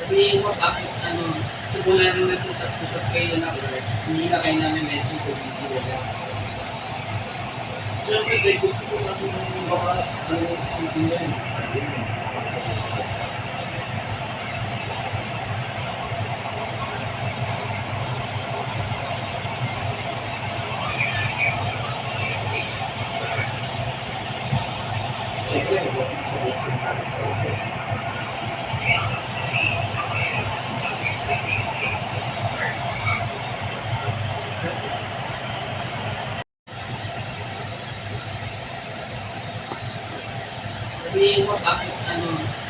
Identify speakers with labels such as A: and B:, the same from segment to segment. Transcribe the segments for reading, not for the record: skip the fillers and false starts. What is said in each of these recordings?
A: Sabihin mo bakit simula nung nag-usap-usap kayo na work, hindi na kayo nami-mention sa busy wala. Siyempre, gusto ko lang yung baka isipin yan. Siyempre, huwag mo sabihin sa akin kayo. Sabihin mo bakit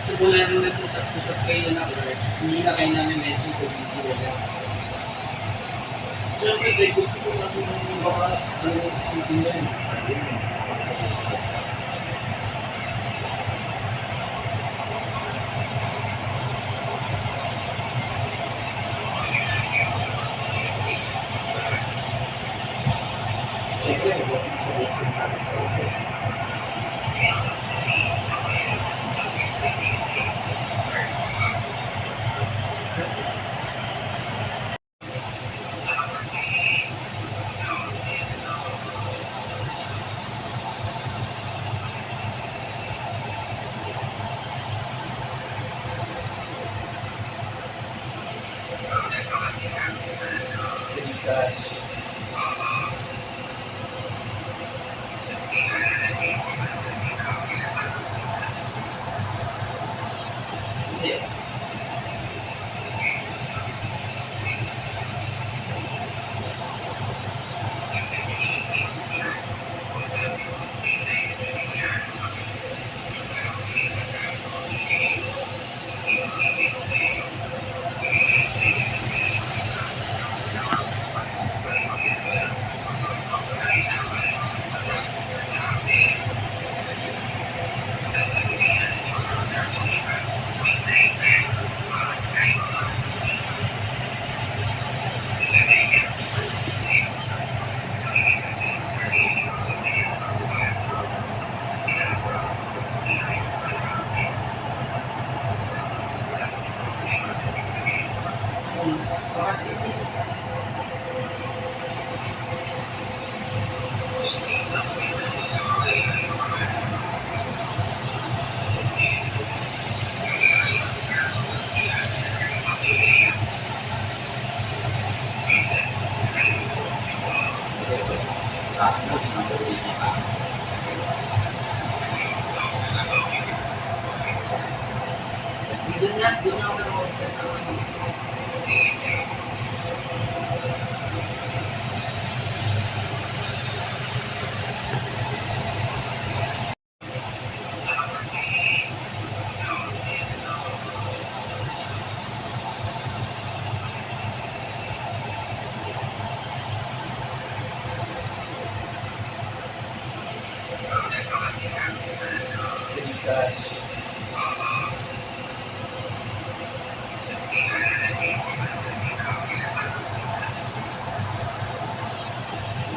A: simula nung nag-usap-usap kayo na work, hindi na kayo nami-mention sa busy wala. Siyempre, gusto ko lang yung baka isipin yan. Siyempre, huwag mo sabihin sa akin kayo. Hindi. Doon ako nag-obsess sa mga.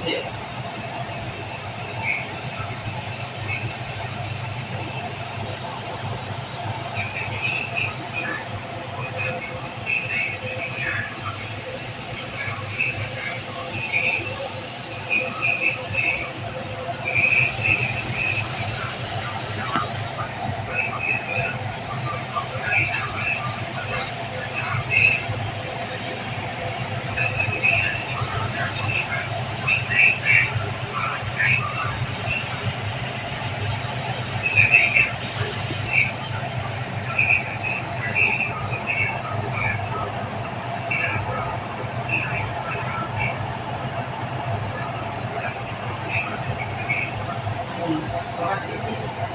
A: Hindi. Bakit mo